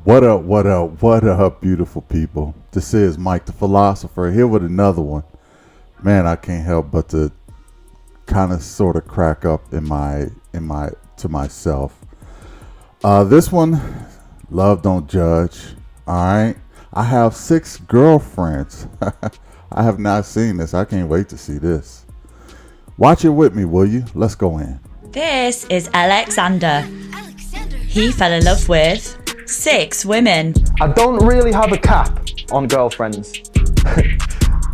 What up, what up, what up, beautiful people? This is Mike the Philosopher here with another one. Man, I can't help but to kind of sort of crack up to myself. This one, love don't judge. Alright. I have 6 girlfriends. I have not seen this. I can't wait to see this. Watch it with me, will you? Let's go in. This is Alexander. He fell in love with 6 women. I don't really have a cap on girlfriends.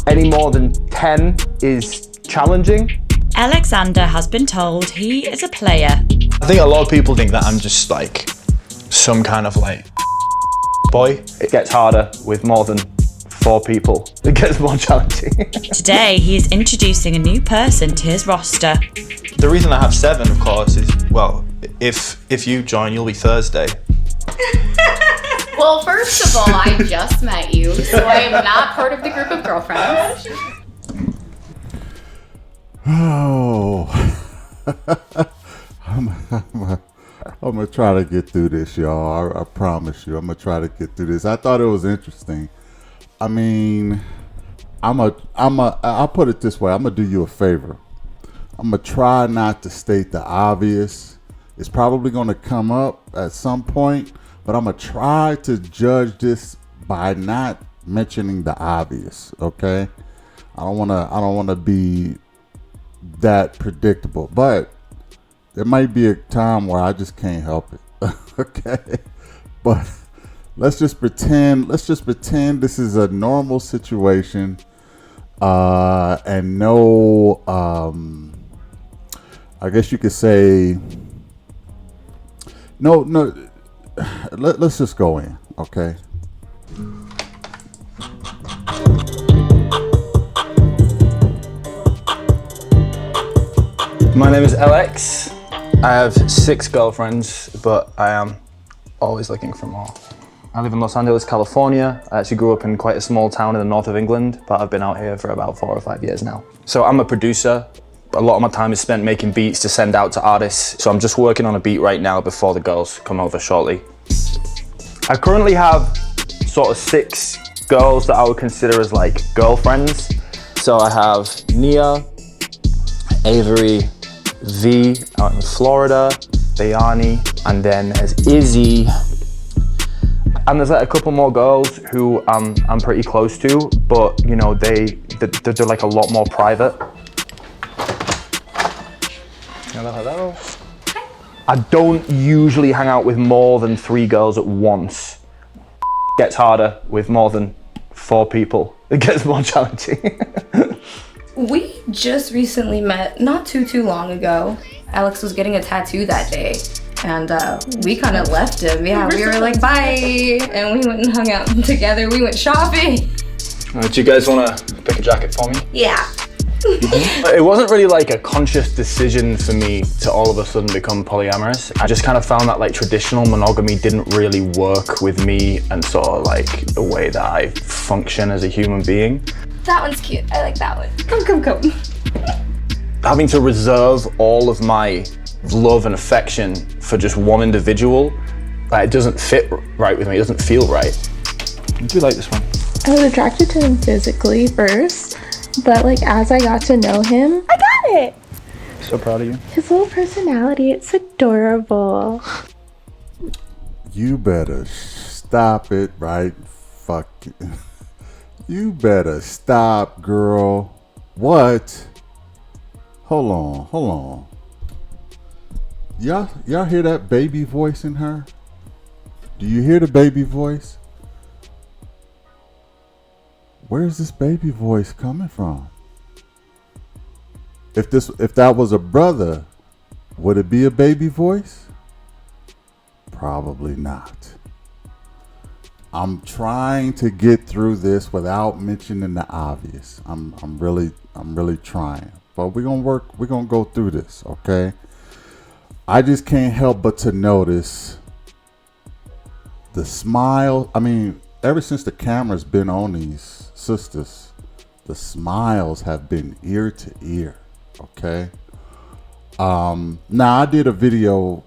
Any more than 10 is challenging. Alexander has been told he is a player. I think a lot of people think that I'm just like some kind of like boy. It gets harder with more than 4 people. It gets more challenging. Today he is introducing a new person to his roster. The reason I have 7, of course, is, well, if you join, you'll be Thursday. Well, first of all, I just met you, so I am not part of the group of girlfriends. Oh, I'm gonna try to get through this, y'all. I promise you, I'm gonna try to get through this. I thought it was interesting. I mean, I'll put it this way. I'm gonna do you a favor. I'm gonna try not to state the obvious. It's probably gonna come up at some point, but I'm gonna try to judge this by not mentioning the obvious. Okay? I don't wanna be that predictable, but there might be a time where I just can't help it. Okay? But let's just pretend this is a normal situation, and no, I guess you could say, no. Let's just go in, okay? My name is Alex. I have 6 girlfriends, but I am always looking for more. I live in Los Angeles, California. I actually grew up in quite a small town in the north of England, but I've been out here for about 4 or 5 years now. So I'm a producer. A lot of my time is spent making beats to send out to artists. So I'm just working on a beat right now before the girls come over shortly. I currently have sort of 6 girls that I would consider as like girlfriends. So I have Nia, Avery, V out in Florida, Bayani, and then there's Izzy. And there's like a couple more girls who I'm pretty close to, but you know, they're like a lot more private. Hello. I don't usually hang out with more than 3 girls at once. It gets harder with more than 4 people. It gets more challenging. We just recently met not too long ago. Alex was getting a tattoo that day, and we kind of left him. Yeah, we were like, bye, and we went and hung out together. We went shopping. Do you guys want to pick a jacket for me? Yeah. It wasn't really like a conscious decision for me to all of a sudden become polyamorous. I just kind of found that like traditional monogamy didn't really work with me and sort of like the way that I function as a human being. That one's cute. I like that one. Come. Having to reserve all of my love and affection for just one individual, it doesn't fit right with me. It doesn't feel right. I do like this one. I was attracted to him physically first, but like as I got to know him, I got it. So proud of you. His little personality, it's adorable. You better stop it right fucking. You better stop, girl. What? Hold on. Y'all hear that baby voice in her? Do you hear the baby voice? Where's this baby voice coming from? If that was a brother, would it be a baby voice? Probably not. I'm trying to get through this without mentioning the obvious. I'm really trying. But we're gonna go through this, okay? I just can't help but to notice the smile. I mean, ever since the camera's been on these sisters, the smiles have been ear to ear, okay? Now I did a video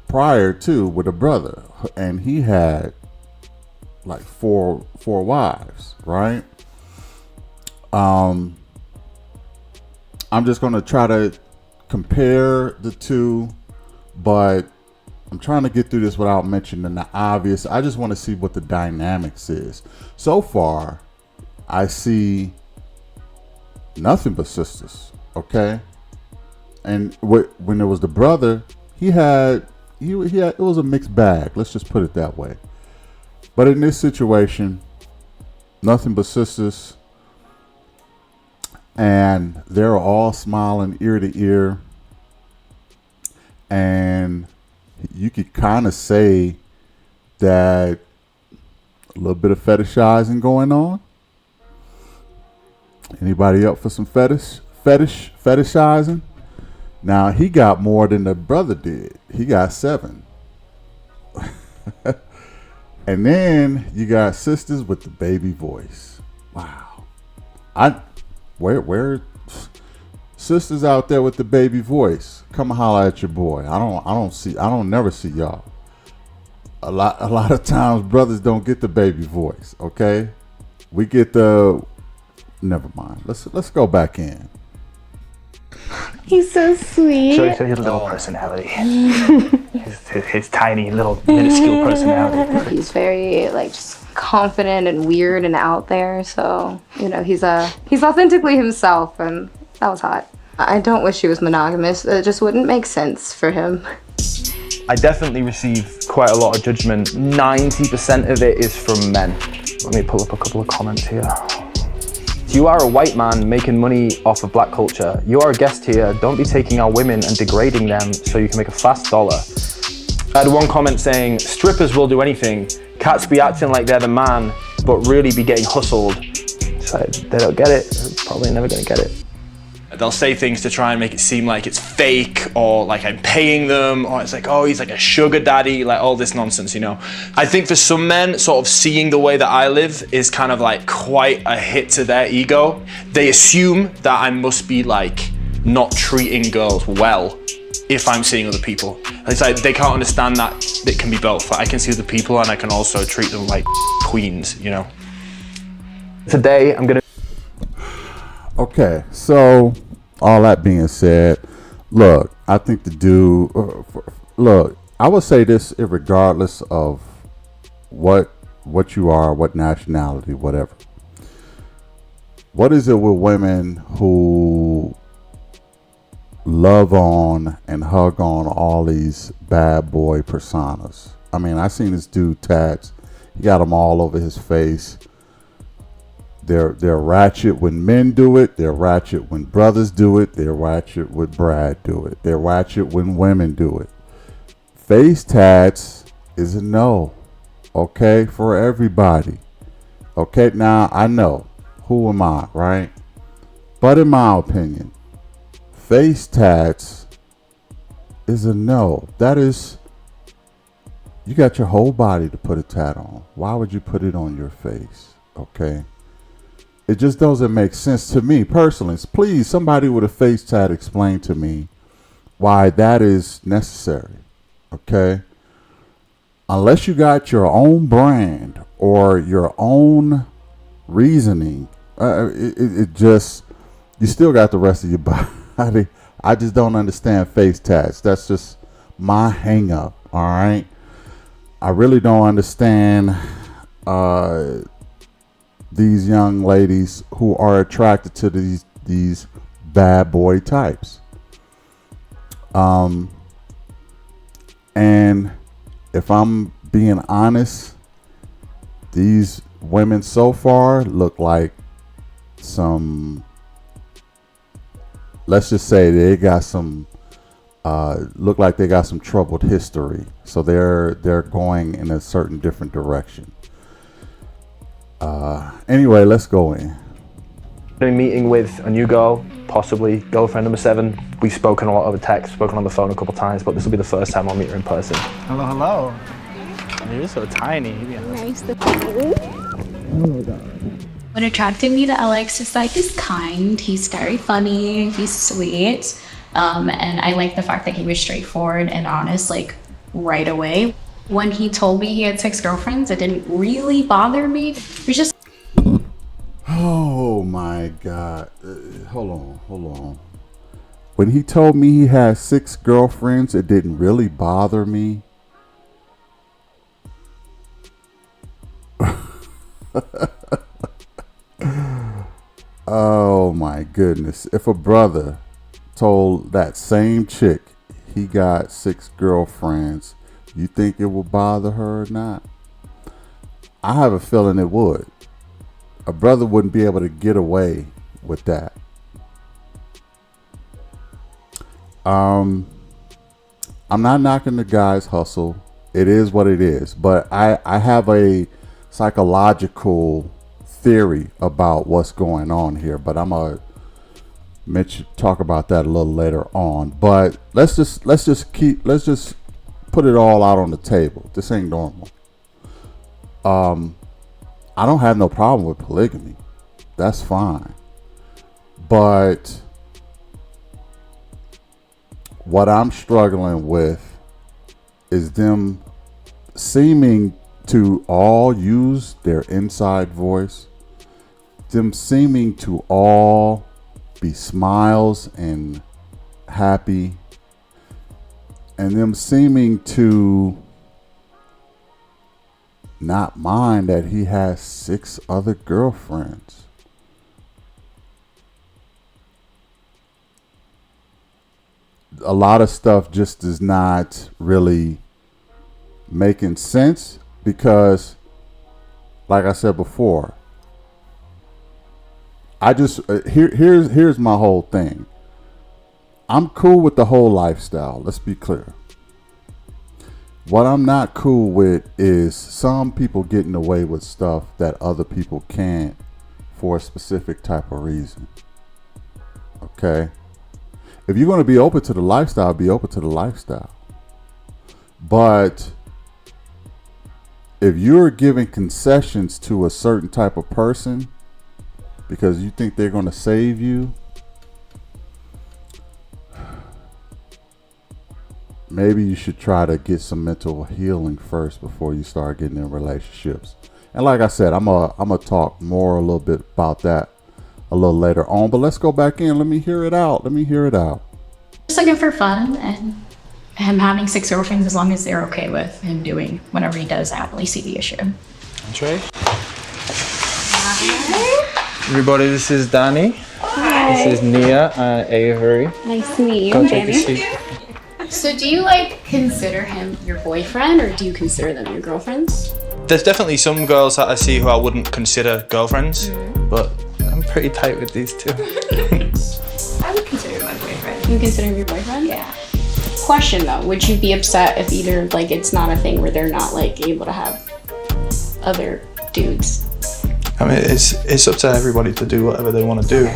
prior to with a brother, and he had like four wives, right? I'm just gonna try to compare the two, but I'm trying to get through this without mentioning the obvious. I just want to see what the dynamics is. So far, I see nothing but sisters, okay? And when there was the brother, he had it was a mixed bag. Let's just put it that way. But in this situation, nothing but sisters, and they're all smiling ear to ear, and you could kind of say that a little bit of fetishizing going on. Anybody up for some fetishizing? Now, he got more than the brother did. He got 7. And then you got sisters with the baby voice. Wow. Where sisters out there with the baby voice? Come and holler at your boy. I don't never see y'all. A lot of times brothers don't get the baby voice, okay? We get the never mind. Let's go back in. He's so sweet. Show his little personality. his tiny little minuscule personality. He's very like just confident and weird and out there. So he's authentically himself, and that was hot. I don't wish he was monogamous. It just wouldn't make sense for him. I definitely receive quite a lot of judgment. 90% of it is from men. Let me pull up a couple of comments here. You are a white man making money off of black culture. You are a guest here. Don't be taking our women and degrading them so you can make a fast dollar. I had one comment saying, strippers will do anything. Cats be acting like they're the man, but really be getting hustled. So they don't get it. They're probably never gonna get it. They'll say things to try and make it seem like it's fake, or like I'm paying them, or it's like, oh, he's like a sugar daddy, like all this nonsense, I think for some men, sort of seeing the way that I live is kind of like quite a hit to their ego. They assume that I must be like not treating girls well if I'm seeing other people. It's like they can't understand that it can be both. Like, I can see other people and I can also treat them like queens, Today, I'm gonna... Okay, so all that being said, look, I think the dude, I would say this regardless of what you are, what nationality, whatever. What is it with women who love on and hug on all these bad boy personas? I mean, I seen this dude tats. He got them all over his face. They're ratchet when men do it. They're ratchet when brothers do it. They're ratchet when Brad do it. They're ratchet when women do it. Face tats is a no, okay, for everybody. Okay, now I know, who am I, right? But in my opinion, face tats is a no. That is, you got your whole body to put a tat on. Why would you put it on your face, okay? It just doesn't make sense to me personally. Please, somebody with a face tat, explain to me why that is necessary, okay? Unless you got your own brand or your own reasoning, it just, you still got the rest of your body. I just don't understand face tats. That's just my hang up, all right? I really don't understand these young ladies who are attracted to these bad boy types. And if I'm being honest, these women so far look like some, let's just say they got some, look like they got some troubled history. So they're going in a certain different direction. Anyway, let's go in. Been meeting with a new girl, possibly girlfriend number 7. We've spoken a lot over text, spoken on the phone a couple times, but this will be the first time I'll meet her in person. Hello, hello. You're so tiny. Nice to meet you. What attracted me to Alex is like he's kind, he's very funny, he's sweet, and I like the fact that he was straightforward and honest. Like right away. When he told me he had 6 girlfriends, it didn't really bother me. It was just Oh my God. Hold on. When he told me he had 6 girlfriends, it didn't really bother me. Oh my goodness. If a brother told that same chick he got 6 girlfriends, you think it will bother her or not? I have a feeling it would. A brother wouldn't be able to get away with that. I'm not knocking the guy's hustle. It is what it is. But I have a psychological theory about what's going on here. But I'm gonna talk about that a little later on. But let's just put it all out on the table. This ain't normal. I don't have no problem with polygamy. That's fine. But what I'm struggling with is them seeming to all use their inside voice, them seeming to all be smiles and happy, and them seeming to not mind that he has 6 other girlfriends. A lot of stuff just is not really making sense because, like I said before, I just here's my whole thing. I'm cool with the whole lifestyle. Let's be clear. What I'm not cool with is some people getting away with stuff that other people can't for a specific type of reason. Okay? If you're going to be open to the lifestyle, be open to the lifestyle. But if you're giving concessions to a certain type of person because you think they're going to save you, maybe you should try to get some mental healing first before you start getting in relationships. And like I said, I'm gonna talk more a little bit about that a little later on. But let's go back in. Let me hear it out. just looking for fun and him having 6 girlfriends as long as they're okay with him doing whatever he does. I don't really see the issue. Trey. Everybody, this is Danny. Hi. This is Nia and Avery. Nice to meet you, Go take a Danny. seat. So do you consider him your boyfriend or do you consider them your girlfriends? There's definitely some girls that I see who I wouldn't consider girlfriends, but I'm pretty tight with these 2. I would consider him my boyfriend. You consider him your boyfriend? Yeah. Question though, would you be upset if either it's not a thing where they're not able to have other dudes? I mean, it's up to everybody to do whatever they want to do.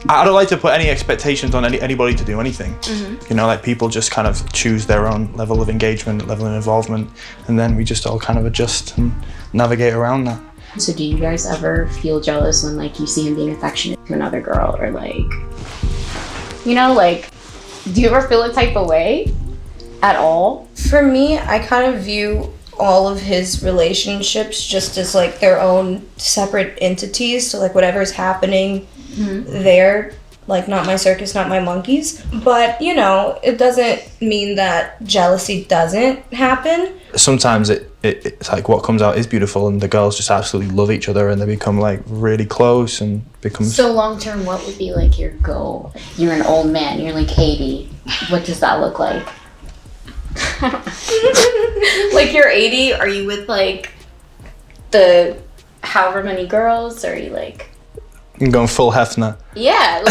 I don't like to put any expectations on anybody to do anything. You know, people just kind of choose their own level of engagement, level of involvement, and then we just all kind of adjust and navigate around that. So do you guys ever feel jealous when you see him being affectionate to another girl or do you ever feel a type of way at all? For me, I kind of view all of his relationships just as their own separate entities. So whatever's happening there, not my circus, not my monkeys. But it doesn't mean that jealousy doesn't happen. Sometimes it's what comes out is beautiful, and the girls just absolutely love each other, and they become really close and become. So long term, what would be your goal? You're an old man. You're 80. What does that look like? You're 80. Are you with the however many girls? Or are you I'm going full Hefner. Yeah.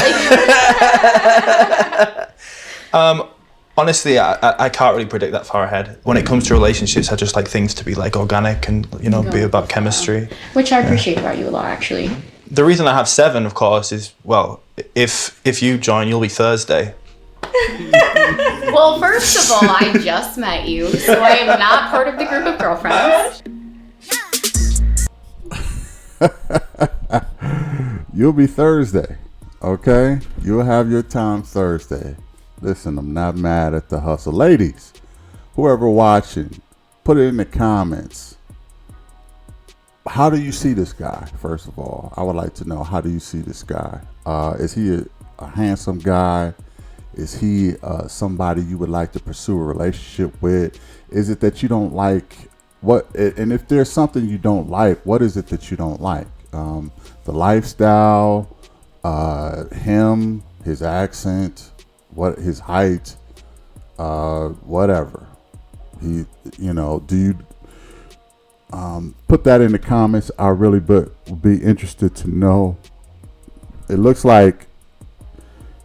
Honestly, I can't really predict that far ahead. When it comes to relationships, I just like things to be organic and be about chemistry. Which I appreciate about you a lot, actually. The reason I have 7, of course, is if you join, you'll be Thursday. Well, first of all, I just met you, so I am not part of the group of girlfriends. You'll be Thursday, okay? You'll have your time Thursday. Listen, I'm not mad at the hustle. Ladies, whoever watching, put it in the comments. How do you see this guy? First of all, I would like to know, how do you see this guy? Is he a handsome guy? Is he somebody you would like to pursue a relationship with? Is it that you don't like what? And if there's something you don't like, what is it that you don't like? The lifestyle, him, his accent, what his height, whatever. Do you put that in the comments? I really would be interested to know. It looks like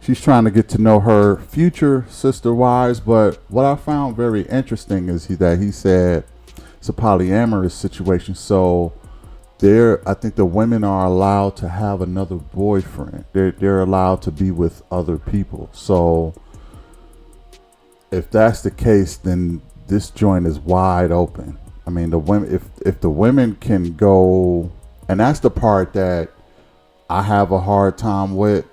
she's trying to get to know her future sister wives, but what I found very interesting is that he said it's a polyamorous situation. So I think the women are allowed to have another boyfriend. They're allowed to be with other people. So if that's the case, then this joint is wide open. I mean, the women, if the women can go, and that's the part that I have a hard time with.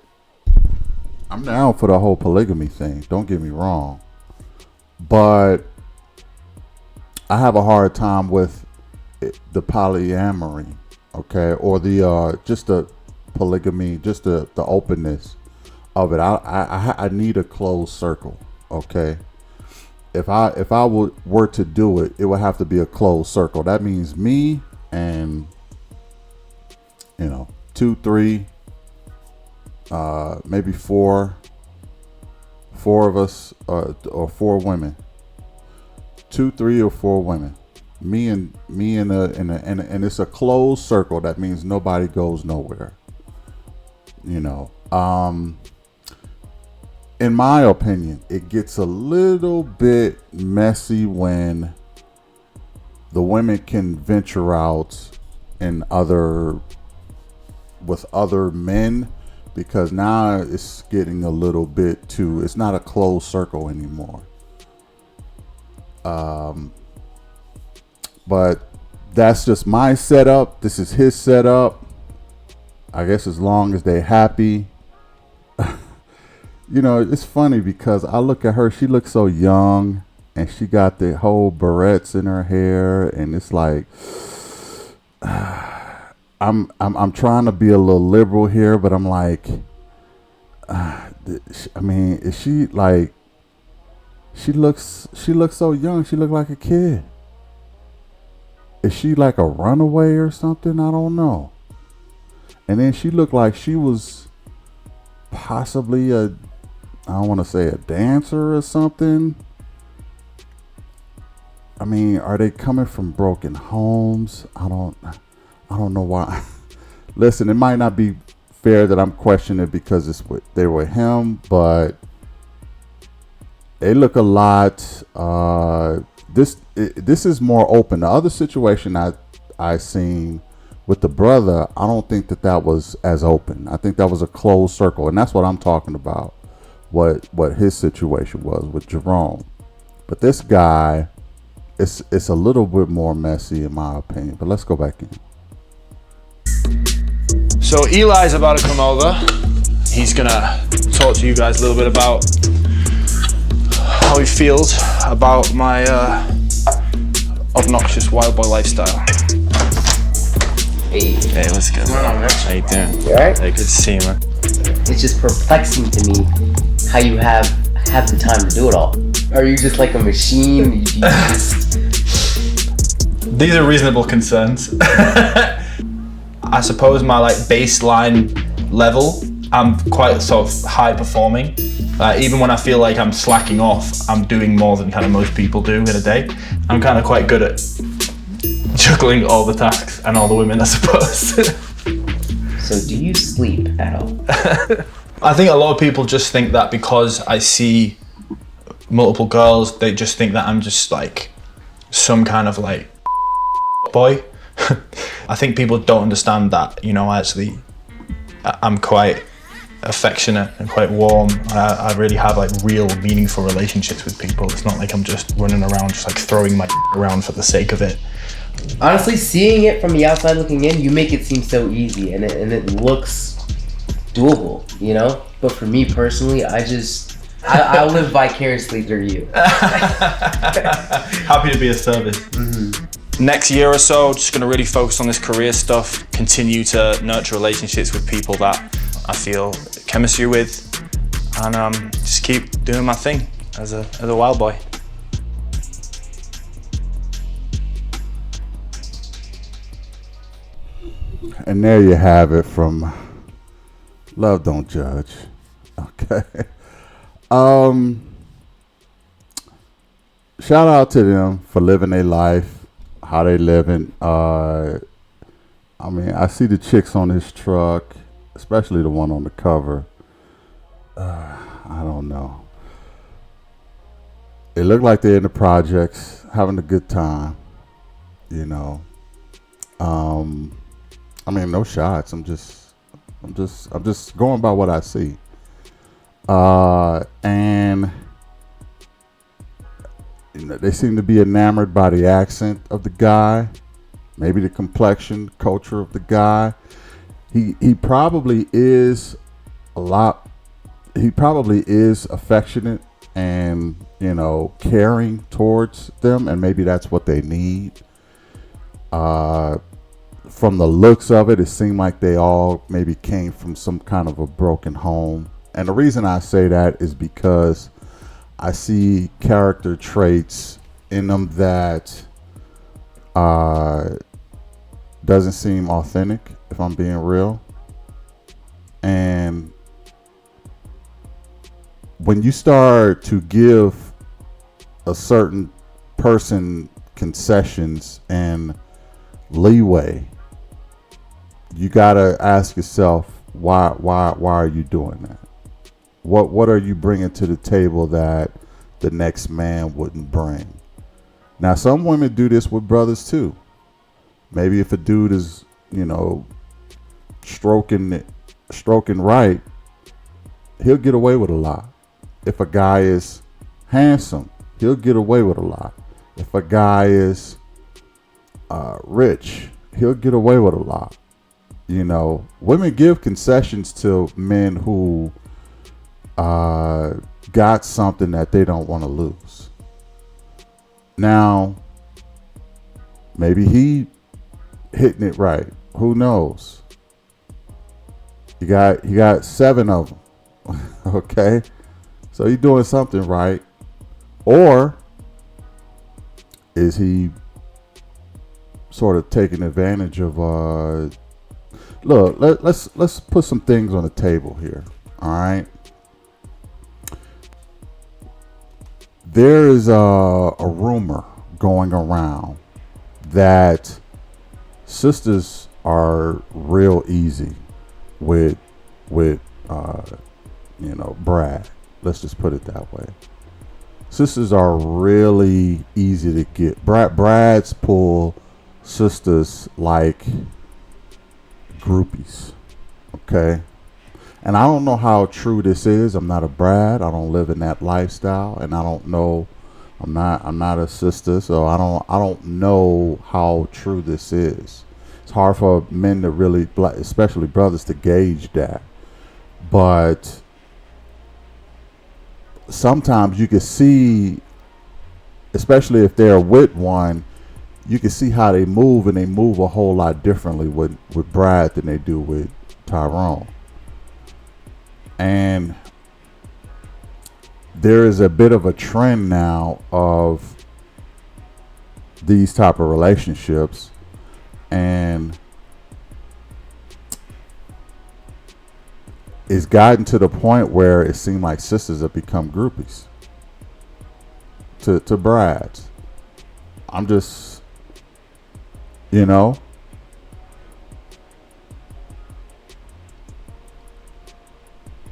I'm down for the whole polygamy thing. Don't get me wrong, but I have a hard time with the polyamory, okay, or the just the polygamy, just the openness of it. I need a closed circle, okay. If I were to do it, it would have to be a closed circle. That means me and 2, 3, maybe four of us, or 4 women. 2, 3, or 4 women. Me and it's a closed circle. That means nobody goes nowhere. In my opinion, it gets a little bit messy when the women can venture out with other men, because now it's getting a little bit it's not a closed circle anymore. But that's just my setup. This is his setup. I guess as long as they're happy. It's funny because I look at her, she looks so young, and she got the whole barrettes in her hair, and it's like, I'm trying to be a little liberal here, but I'm like, is she like, she looks so young, she look like a kid. Is she like a runaway or something? I don't know. And then she looked like she was possibly I don't want to say a dancer or something. I mean, are they coming from broken homes? I don't know why. Listen, it might not be fair that I'm questioning it because they were him, but they look a lot. This is more open. The other situation I seen with the brother, I don't think that was as open. I think that was a closed circle, and that's what I'm talking about. What his situation was with Jerome, but this guy, it's a little bit more messy in my opinion. But let's go back in. So Eli's about to come over. He's gonna talk to you guys a little bit about how he feels about my obnoxious wild boy lifestyle. Hey, what's good? How you doing? You alright? Hey, good to see you, man. It's just perplexing to me how you have the time to do it all. Are you just like a machine? You just... These are reasonable concerns. I suppose my baseline level, I'm quite sort of high performing. Even when I feel like I'm slacking off, I'm doing more than kind of most people do in a day. I'm kind of quite good at juggling all the tasks and all the women, I suppose. So do you sleep at all? I think a lot of people just think that because I see multiple girls, they just think that I'm just like some kind of boy. I think people don't understand that, I'm quite affectionate and quite warm. I really have real meaningful relationships with people. It's not like I'm just running around just throwing my around for the sake of it. Honestly, seeing it from the outside looking in, you make it seem so easy and it looks doable, But for me personally, I just I'll live vicariously through you. Happy to be of service. Next year or so, just gonna really focus on this career stuff, continue to nurture relationships with people that I feel chemistry with, and just keep doing my thing as a wild boy. And there you have it from Love Don't Judge. Okay. Shout out to them for living their life, how they living. I mean, I see the chicks on this truck, especially the one on the cover. I don't know. It looked like they're in the projects, having a good time, you know. I mean, no shots. I'm just going by what I see. And you know, they seem to be enamored by the accent of the guy, maybe the complexion, culture of the guy. He probably is he probably is affectionate and, you know, caring towards them, and maybe that's what they need. From the looks of it, it seemed like they all maybe came from some kind of a broken home. And the reason I say that is because I see character traits in them that doesn't seem authentic, if I'm being real. And when you start to give a certain person concessions and leeway, you gotta ask yourself, why are you doing that? What are you bringing to the table that the next man wouldn't bring? Now, some women do this with brothers too. Maybe if a dude is, you know, stroking right, he'll get away with a lot. If a guy is handsome, he'll get away with a lot. If a guy is rich, he'll get away with a lot. You know, women give concessions to men who got something that they don't want to lose. Now, maybe he hitting it right. Who knows? You got 7 of them. Okay, so he's doing something right. Or is he sort of taking advantage of look, let's put some things on the table here. All right, there is a rumor going around that sisters are real easy with you know, Brad. Let's just put it that way. Sisters are really easy to get. Brad's pull sisters like groupies. Okay, and I don't know how true this is. I'm not a Brad. I don't live in that lifestyle, and I don't know. I'm not a sister, so I don't know how true this is. It's hard for men to really, especially brothers, to gauge that. But sometimes you can see, especially if they're with one, you can see how they move, and they move a whole lot differently with Brad than they do with Tyrone. And there is a bit of a trend now of these type of relationships, and it's gotten to the point where it seemed like sisters have become groupies to Brad's. I'm just, you know,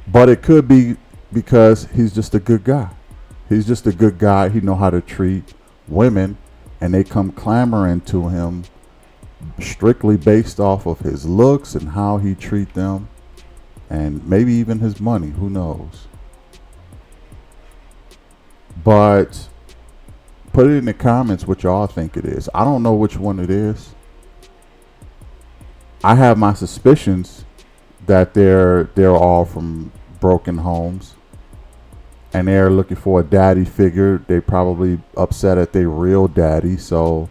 but it could be because he's just a good guy. He's just a good guy. He know how to treat women, and they come clamoring to him strictly based off of his looks and how he treat them, and maybe even his money. Who knows? But put it in the comments what y'all think it is. I don't know which one it is. I have my suspicions that they're all from broken homes. and they're looking for a daddy figure. They probably upset at their real daddy, so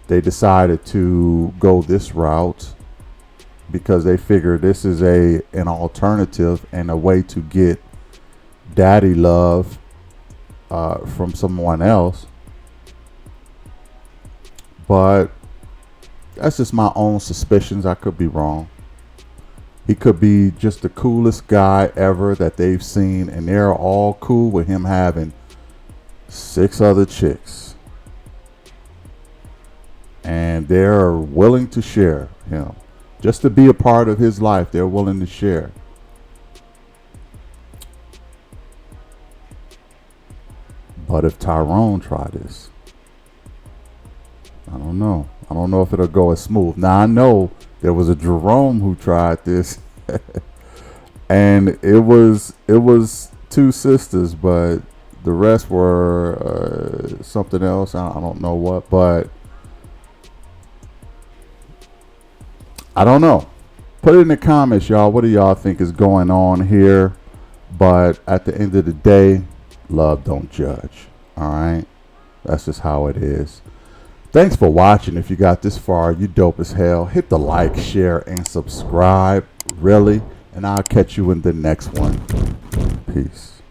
they decided to go this route because they figure this is an alternative and a way to get daddy love from someone else. But that's just my own suspicions. I could be wrong. He could be just the coolest guy ever that they've seen, and they're all cool with him having 6 other chicks. And they're willing to share him. Just to be a part of his life, they're willing to share. But if Tyrone tried this, I don't know. I don't know if it'll go as smooth. Now I know there was a Jerome who tried this, and it was 2 sisters, but the rest were something else. I don't know what, but I don't know. Put it in the comments, y'all. What do y'all think is going on here? But at the end of the day, love don't judge. All right, that's just how it is. Thanks for watching. If you got this far, you dope as hell. Hit the like, share, and subscribe. Really. And I'll catch you in the next one. Peace.